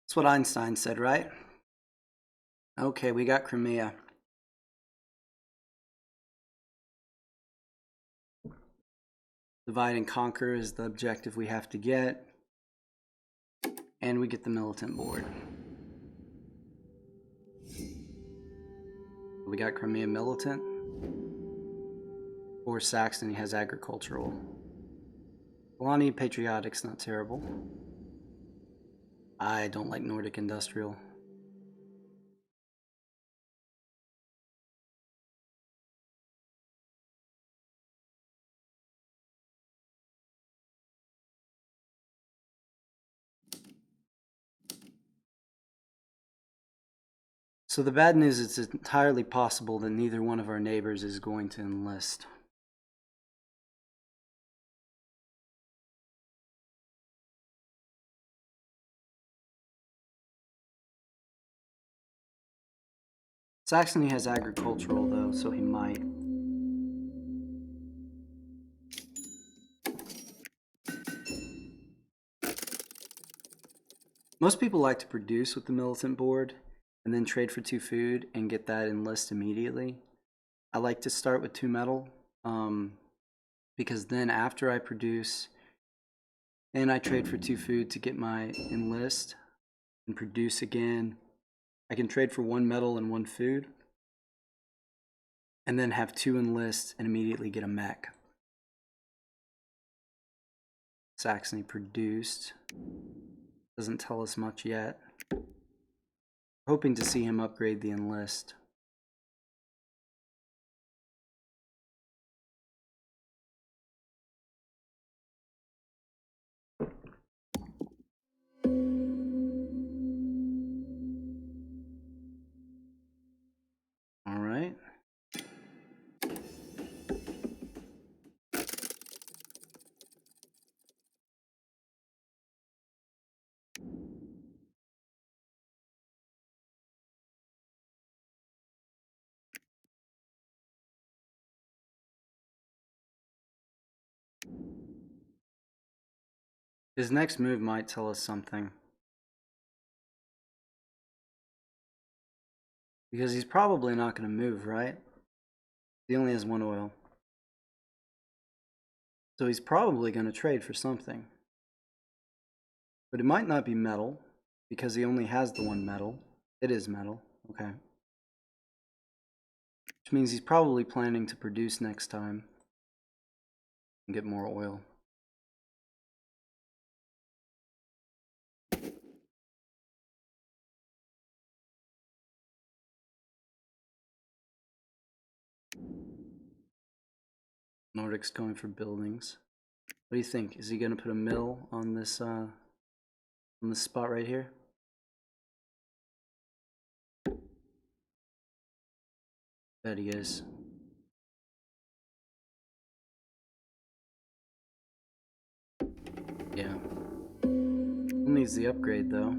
That's what Einstein said, right? Okay, we got Crimea. Divide and conquer is the objective we have to get. And we get the militant board. We got Crimea Militant. Or Saxony has agricultural. Polani Patriotic's not terrible. I don't like Nordic Industrial. So the bad news is it's entirely possible that neither one of our neighbors is going to enlist. Saxony has agricultural though, so he might. Most people like to produce with the militant board and then trade for 2 food and get that enlist immediately. I like to start with 2 metal because then after I produce and I trade for 2 food to get my enlist and produce again, I can trade for 1 metal and 1 food and then have 2 enlist and immediately get a mech. Saxony produced. Doesn't tell us much yet. Hoping to see him upgrade the enlist. All right. His next move might tell us something. Because he's probably not going to move, right? He only has 1 oil. So he's probably going to trade for something. But it might not be metal, because he only has the 1 metal. It is metal, okay. Which means he's probably planning to produce next time and get more oil. Nordic's going for buildings. What do you think? Is he going to put a mill on this spot right here? Bet he is. Yeah. Still needs the upgrade though.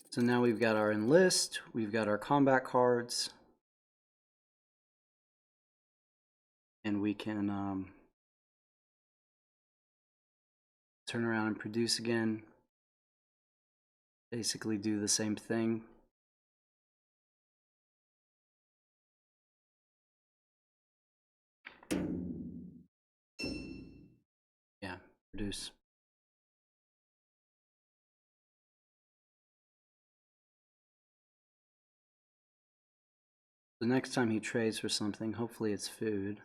So now we've got our enlist, we've got our combat cards, and we can turn around and produce again. Basically do the same thing. Yeah, produce. The next time he trades for something, hopefully it's food.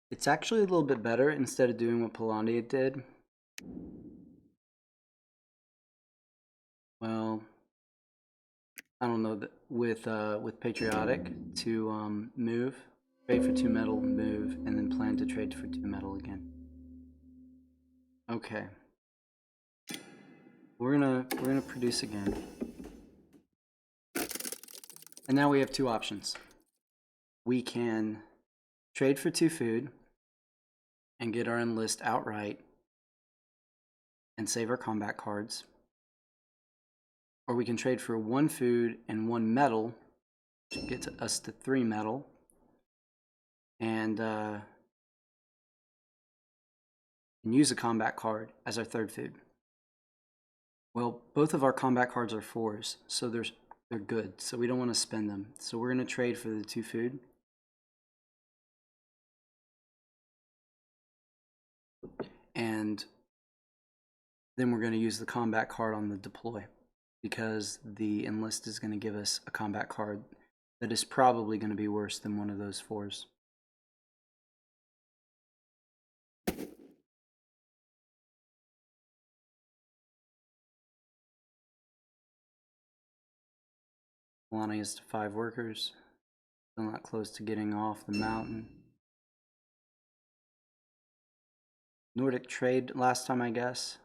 It's actually a little bit better instead of doing what Polandia did. Well, I don't know, with Patriotic to move, trade for 2 metal, move, and then plan to trade for 2 metal again. Okay. We're gonna produce again. And now we have 2 options. We can trade for 2 food and get our enlist outright and save our combat cards. Or we can trade for 1 food and 1 metal to get us to 3 metal. And use a combat card as our 3rd food. Well, both of our combat cards are 4s, so they're good. So we don't want to spend them. So we're going to trade for the 2 food. And then we're going to use the combat card on the deploy, because the enlist is going to give us a combat card that is probably going to be worse than one of those 4s. Melania is to 5 workers. Still not close to getting off the mountain. Nordic trade last time, I guess.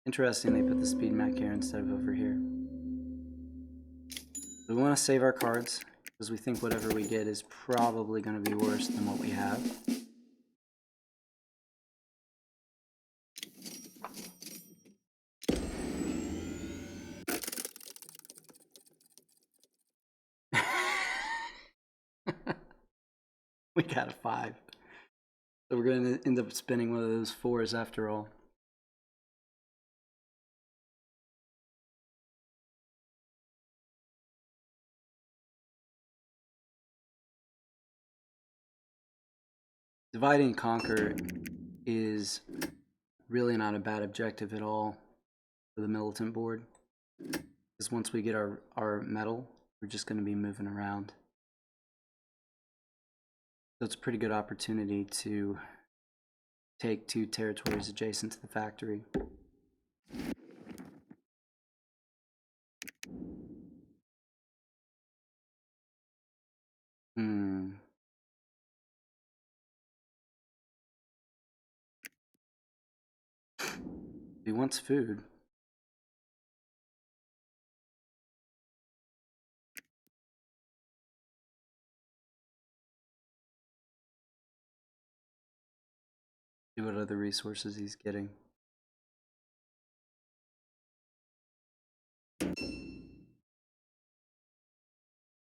Interesting, they put the speed mech here instead of over here. We want to save our cards, because we think whatever we get is probably going to be worse than what we have. We got a 5. So we're going to end up spinning one of those 4s after all. Divide and conquer is really not a bad objective at all for the militant board, because once we get our metal, we're just going to be moving around. So it's a pretty good opportunity to take 2 territories adjacent to the factory. He wants food. See what other resources he's getting.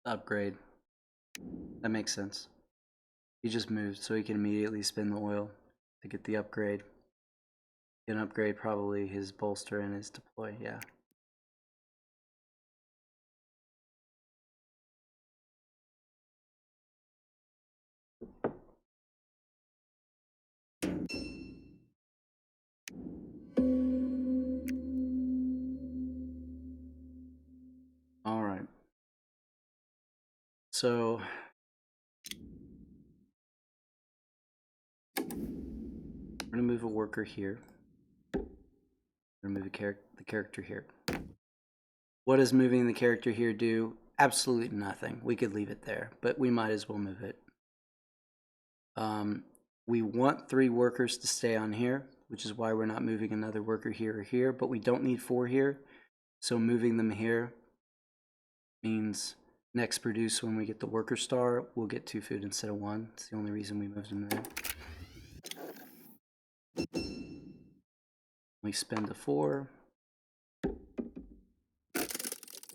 Upgrade. That makes sense. He just moved so he can immediately spend the oil to get the upgrade. He can upgrade probably his bolster and his deploy, yeah. All right. So we're gonna move a worker here. We're gonna move the character here. What does moving the character here do? Absolutely nothing. We could leave it there, but we might as well move it. We want 3 workers to stay on here, which is why we're not moving another worker here or here, but we don't need 4 here. So moving them here means next produce, when we get the worker star, we'll get 2 food instead of 1. It's the only reason we moved them there. We spend a 4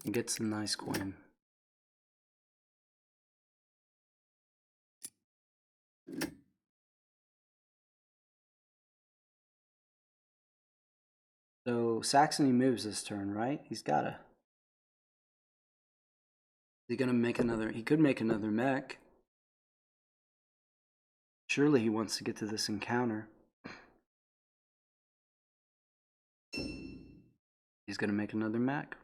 and get some nice coin. So Saxony moves this turn, right? He's gotta. Is he gonna make another? He could make another mech. Surely he wants to get to this encounter. He's gonna make another mech.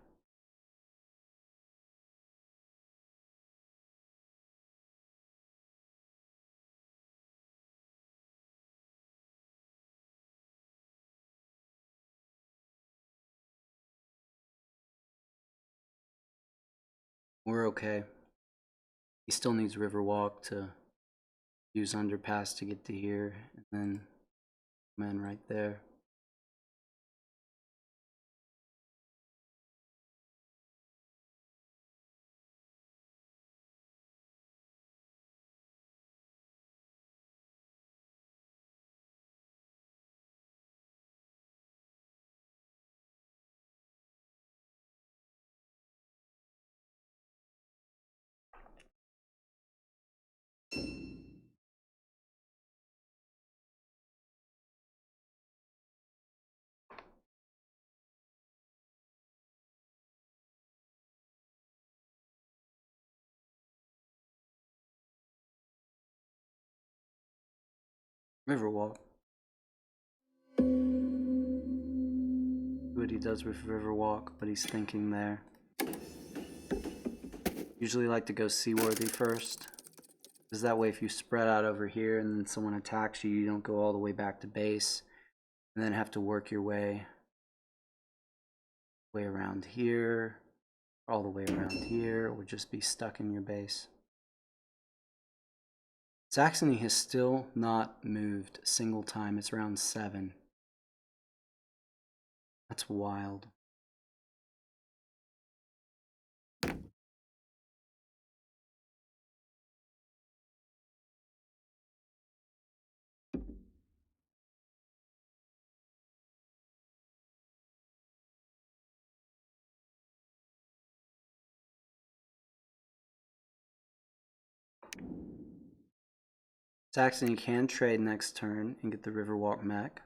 We're okay. He still needs Riverwalk to use underpass to get to here, and then man right there. Riverwalk. See what he does with Riverwalk, but he's thinking there. Usually like to go seaworthy first, because that way if you spread out over here and then someone attacks you, you don't go all the way back to base and then have to work your way around here, all the way around here, or just be stuck in your base. Saxony has still not moved a single time. It's round 7. That's wild. Saxony can trade next turn and get the Riverwalk mech.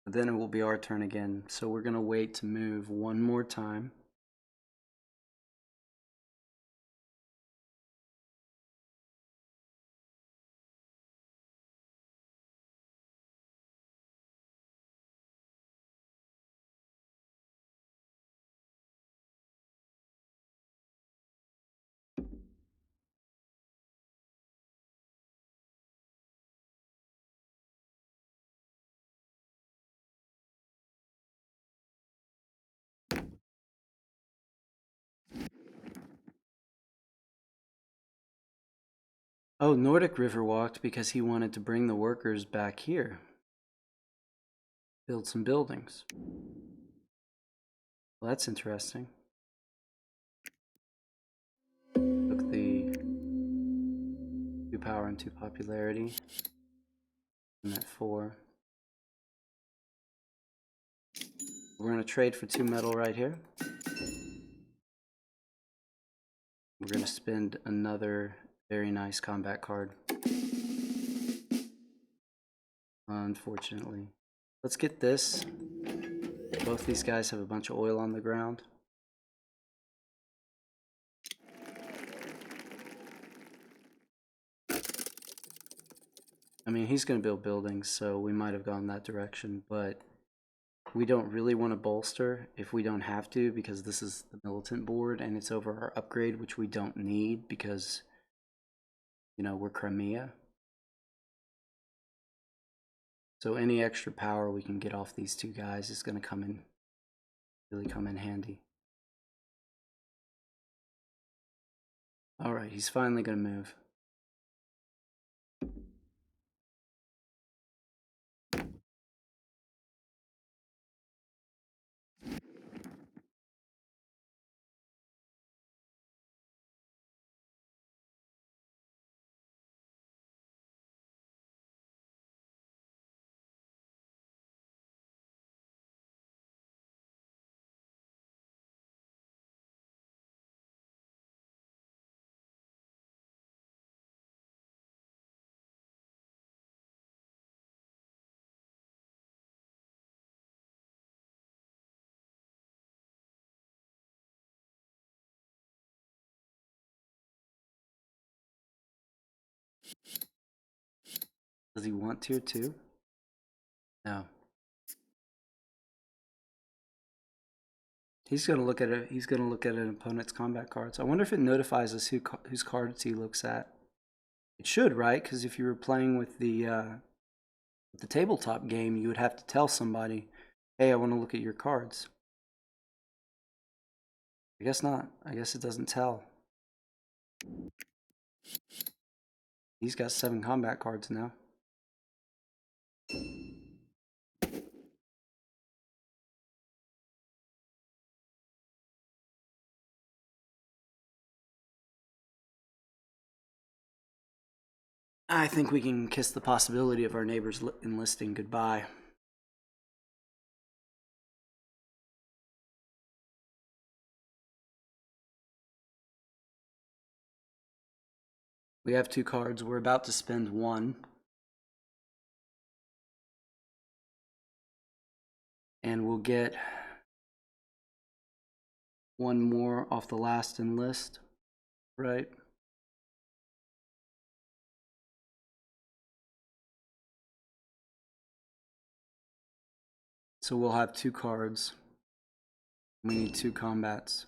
But then it will be our turn again. So we're going to wait to move one more time. Oh, Nordic Riverwalked because he wanted to bring the workers back here. Build some buildings. Well, that's interesting. Took the 2 power and 2 popularity. And that 4. We're going to trade for 2 metal right here. We're going to spend another very nice combat card. Unfortunately. Let's get this. Both these guys have a bunch of oil on the ground. I mean, he's going to build buildings, so we might have gone that direction, but we don't really want to bolster if we don't have to, because this is the militant board and it's over our upgrade, which we don't need because, you know, we're Crimea. So any extra power we can get off these 2 guys is going to really come in handy. All right, he's finally going to move. Does he want tier 2? No. He's gonna look at it. He's gonna look at an opponent's combat cards. I wonder if it notifies us whose cards he looks at. It should, right? Because if you were playing with the tabletop game, you would have to tell somebody, "Hey, I want to look at your cards." I guess not. I guess it doesn't tell. He's got 7 combat cards now. I think we can kiss the possibility of our neighbors enlisting goodbye. We have 2 cards. We're about to spend 1. And we'll get 1 more off the last enlist, right? So we'll have 2 cards. We need 2 combats.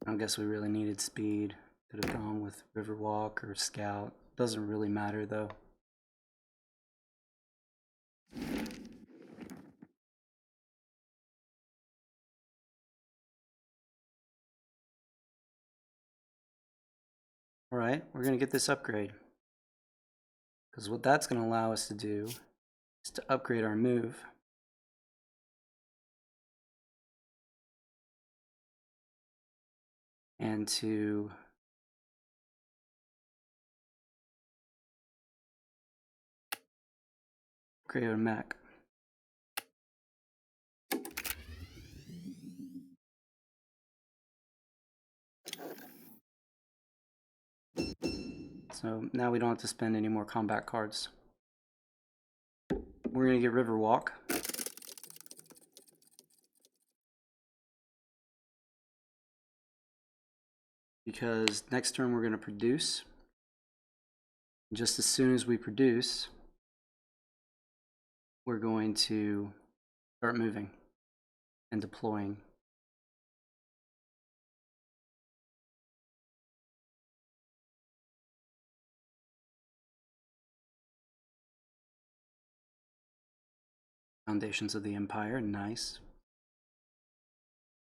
I guess we really needed speed. Could have gone with Riverwalk or Scout. Doesn't really matter though. Alright, we're going to get this upgrade. Because what that's going to allow us to do is to upgrade our move. And to create a mech. So now we don't have to spend any more combat cards. We're going to get Riverwalk. Because next turn we're going to produce. Just as soon as we produce, we're going to start moving and deploying. Foundations of the Empire, nice.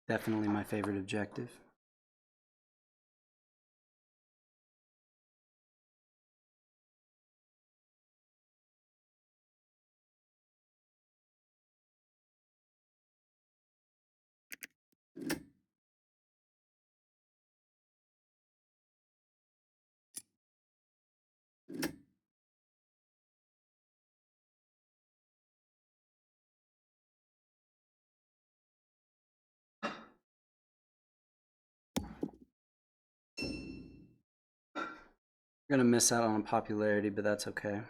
Definitely my favorite objective. We're going to miss out on popularity, but that's okay.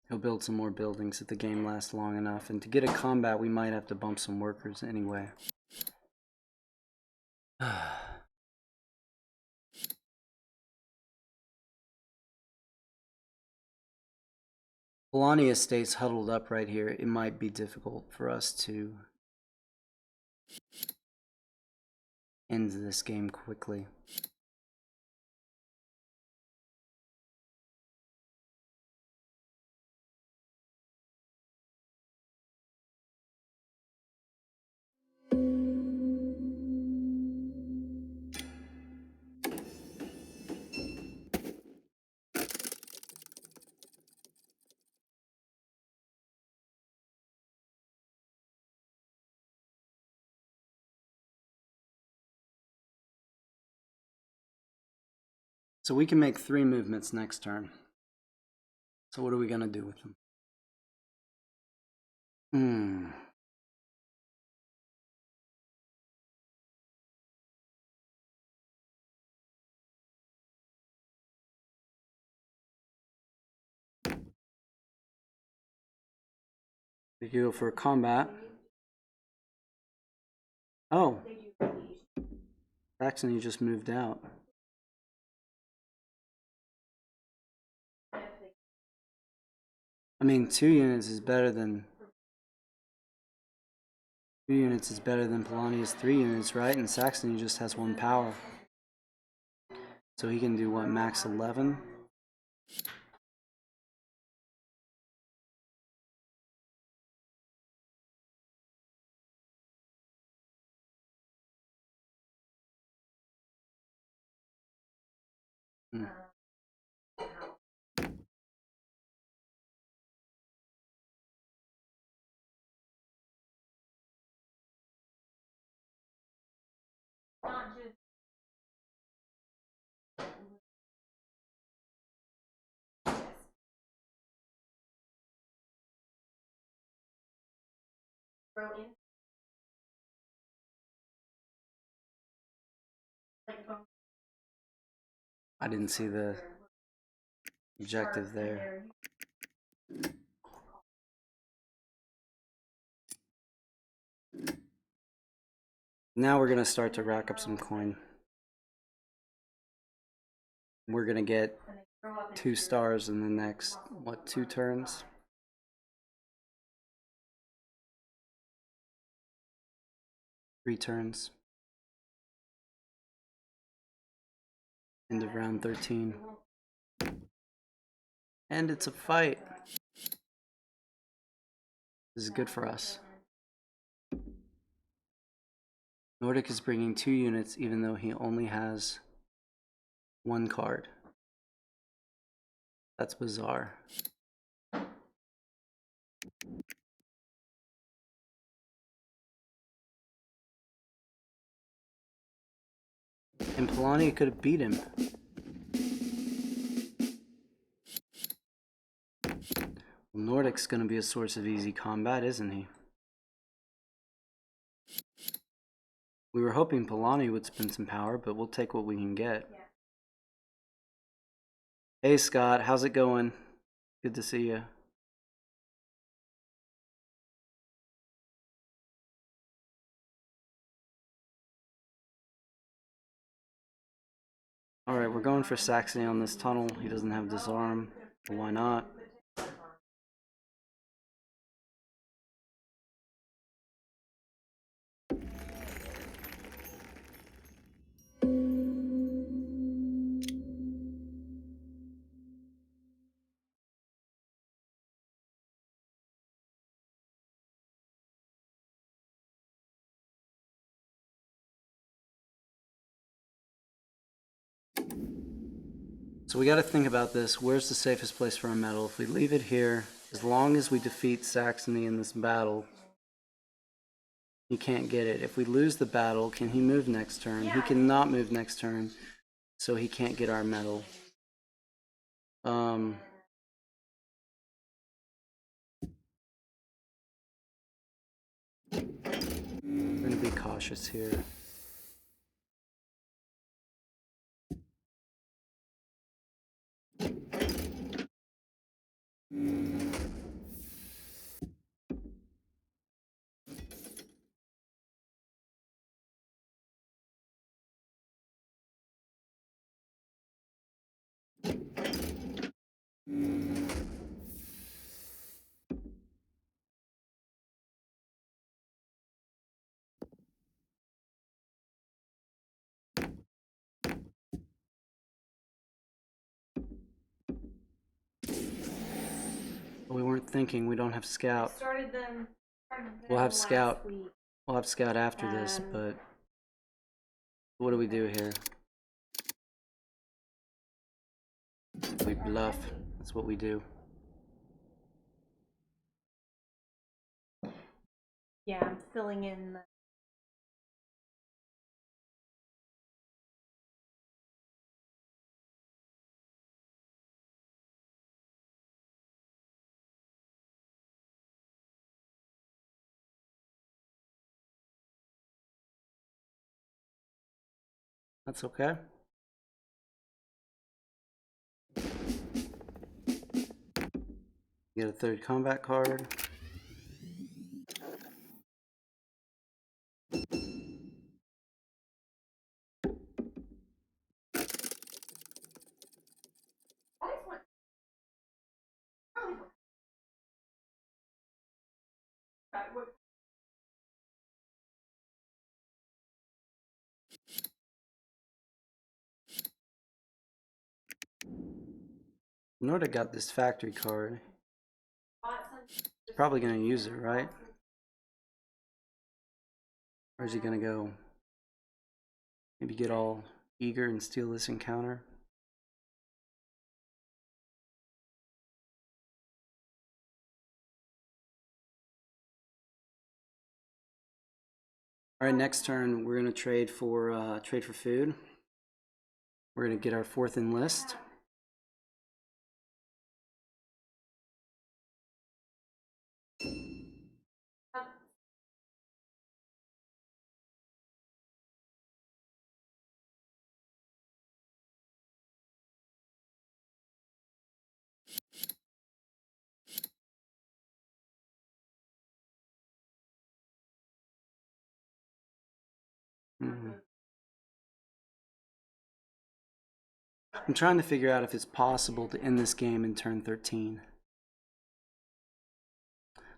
He'll build some more buildings if the game lasts long enough. And to get a combat, we might have to bump some workers anyway. Polania stays huddled up right here. It might be difficult for us to end this game quickly. So we can make 3 movements next turn. So what are we going to do with them? We could go for a combat. Oh. Saxony just moved out. I mean, 2 units is better than... 2 units is better than Polania's 3 units, right? And Saxony just has 1 power. So he can do what, max 11? Hmm. I didn't see the objective there. Now we're gonna start to rack up some coin. We're gonna get 2 stars in the next, what, 2 turns? Three turns. End of round 13. And it's a fight. This is good for us. Nordic is bringing 2 units even though he only has 1 card. That's bizarre. And Polani could have beat him. Well, Nordic's gonna be a source of easy combat, isn't he? We were hoping Polani would spend some power, but we'll take what we can get. Hey Scott, how's it going? Good to see you. Alright, we're going for Saxony on this tunnel. He doesn't have disarm. Well, why not? So we got to think about this. Where's the safest place for a medal? If we leave it here, as long as we defeat Saxony in this battle, he can't get it. If we lose the battle, can he move next turn? He cannot move next turn, so he can't get our medal. We're going to be cautious here. We weren't thinking. We don't have scout. We'll have scout. We'll have scout after this, but what do we do here? We bluff. That's what we do. Yeah, I'm filling in the... That's okay. Get a 3rd combat card. Nordic got this factory card. He's probably going to use it, right? Or is he going to go maybe get all eager and steal this encounter? All right, next turn we're going to trade for food. We're going to get our 4th enlist. Mhm. I'm trying to figure out if it's possible to end this game in turn 13.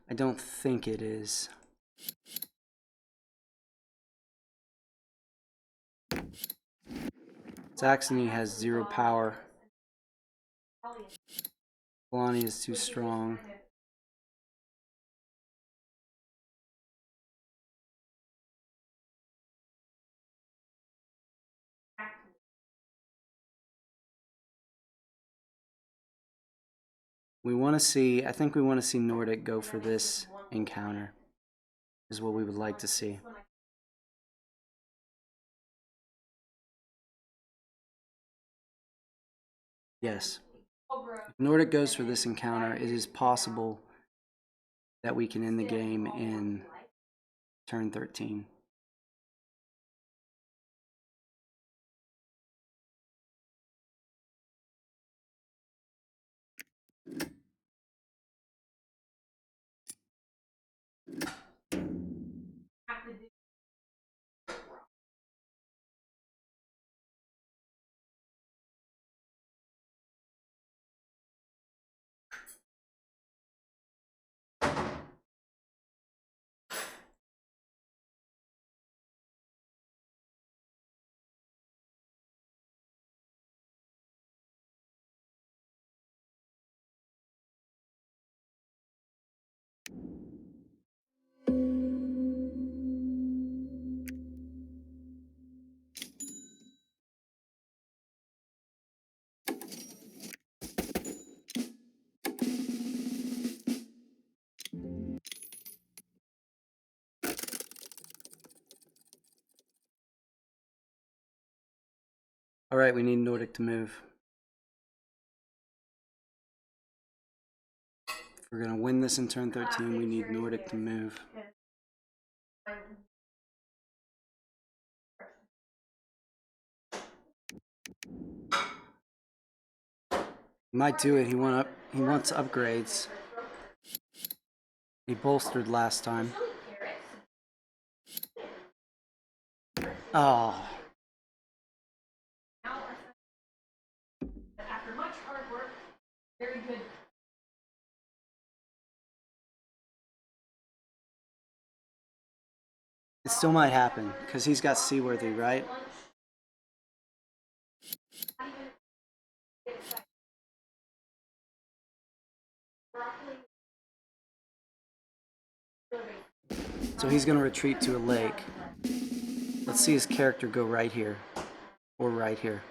I don't think it is. Saxony has 0 power. Polani is too strong. We want to see, I think we want to see Nordic go for this encounter, is what we would like to see. Yes. If Nordic goes for this encounter, it is possible that we can end the game in turn 13. All right, we need Nordic to move. If we're going to win this in turn 13, we need Nordic to move. He might do it. He wants upgrades. He bolstered last time. Oh. After much hard work, very good. It still might happen, because he's got Seaworthy, right? So he's going to retreat to a lake. Let's see his character go right here. Or right here.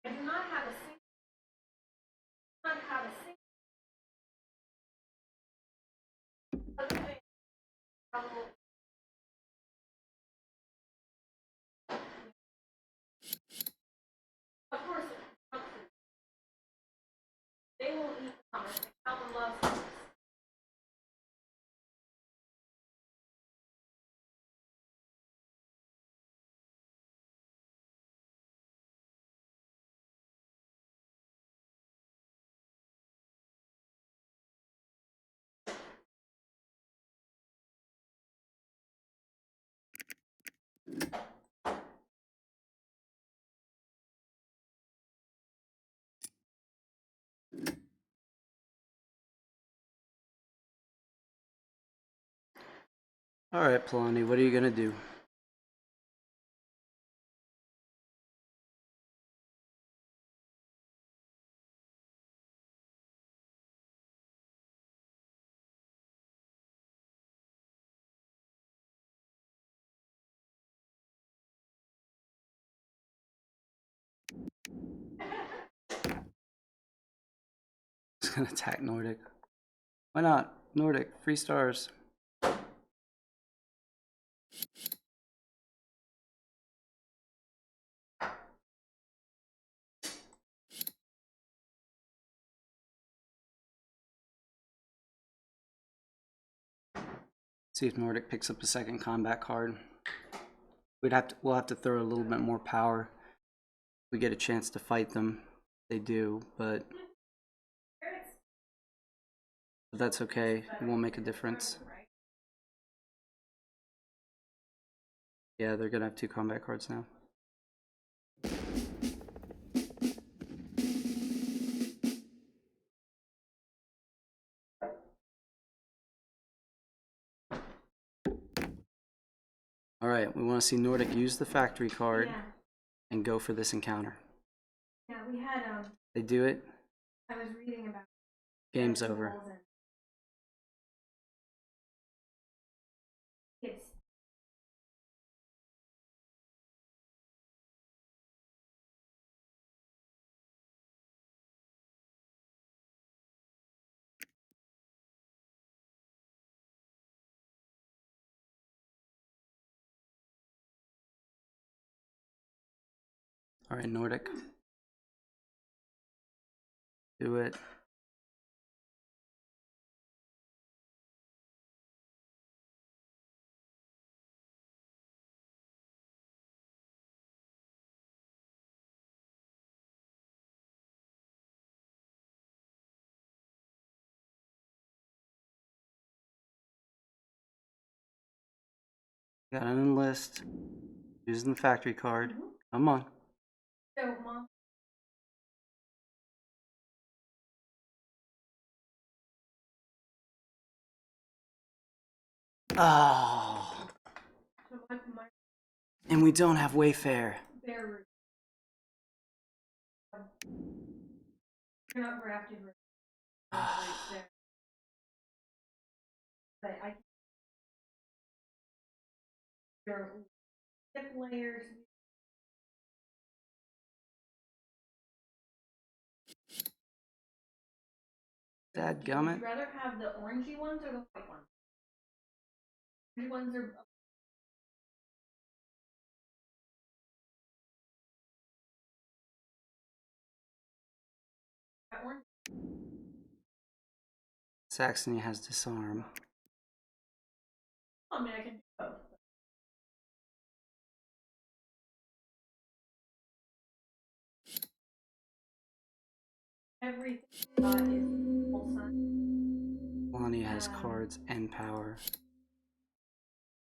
I do not have a single. Not have a single. Of course, they will eat hummus. Calvin loves hummus. Alright, Polani, what are you going to do? He's going to attack Nordic. Why not? Nordic, 3 stars. See if Nordic picks up a second combat card. We'll have to throw a little bit more power. We get a chance to fight them. They do, but that's okay. It won't make a difference. Yeah, they're gonna have 2 combat cards now. Alright, we want to see Nordic use the factory card Yeah. and go for this encounter. Yeah, we had They do it, I was reading about game's over. vegetables and it's Alright, Nordic. Do it. Got an enlist. Using the factory card. Come on. so mom. Oh. So my And we don't have Wayfair. bear root. They're not grafted roots. There. But I there are tip layers. Dadgummit. Would you rather have the orangey ones or the white ones? Which ones are orange? Saxony has disarm. I mean, I can do both. Everything is full sun. Lonnie has cards and power.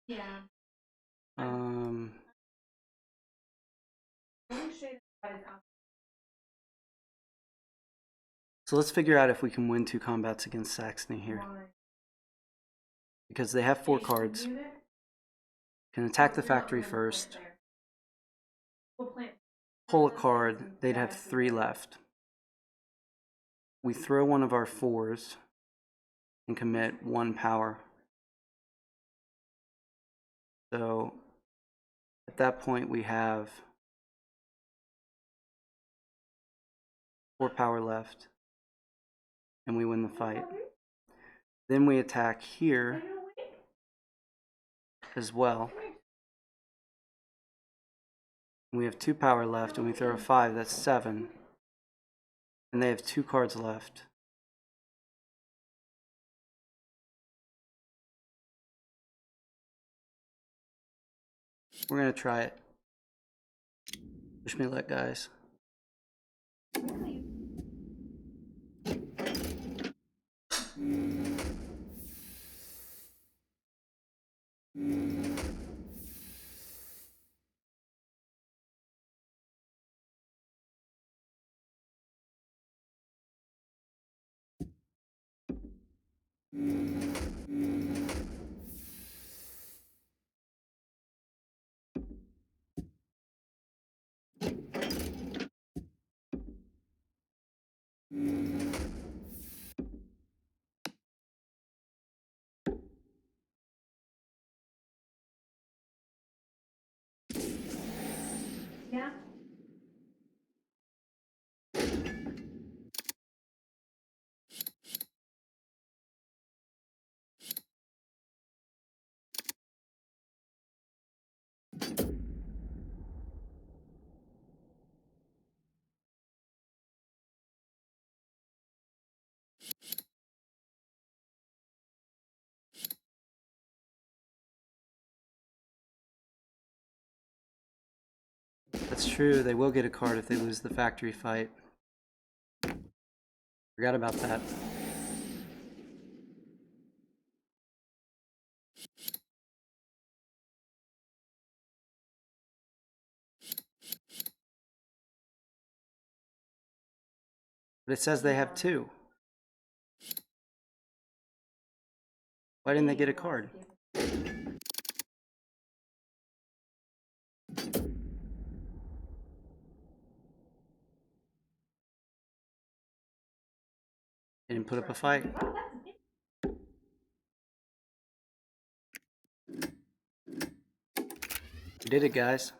Yeah. Um, Only shade that is out. so let's figure out if we can win 2 combats against Saxony here. Because they have 4 cards. Can attack the factory first. Pull a card. They'd have 3 left. We throw one of our 4s and commit 1 power. So at that point we have 4 power left and we win the fight. Then we attack here as well. We have 2 power left and we throw a 5, that's 7. And they have 2 cards left. We're gonna try it. Wish me luck, guys. Yeah. That's true, they will get a card if they lose the factory fight. Forgot about that. But it says they have 2. Why didn't they get a card? They didn't put up a fight. We did it, guys.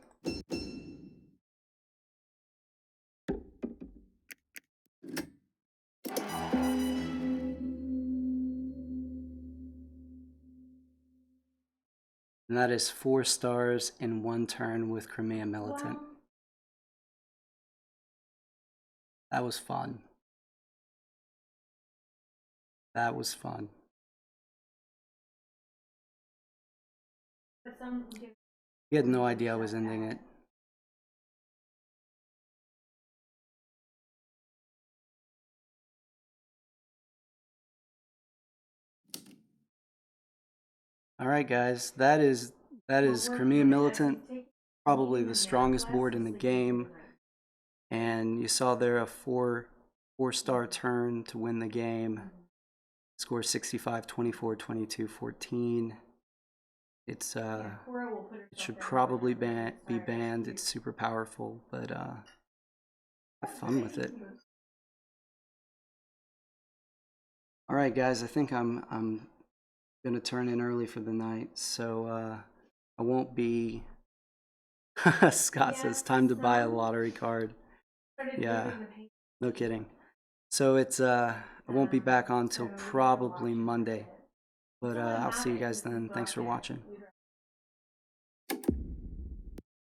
And that is 4 stars in 1 turn with Crimea Militant. That was fun. That was fun. He had no idea I was ending it. All right, guys, that is Crimea Militant, probably the strongest board in the game. And you saw there a 4-star turn to win the game. Score 65, 24, 22, 14. It's it should probably be banned. It's super powerful, but have fun with it. All right, guys, I think I'm gonna turn in early for the night, so I won't be. Scott says time to buy a lottery card. Yeah, no kidding. So it's I won't be back on till probably Monday, but I'll see you guys then. Thanks for watching.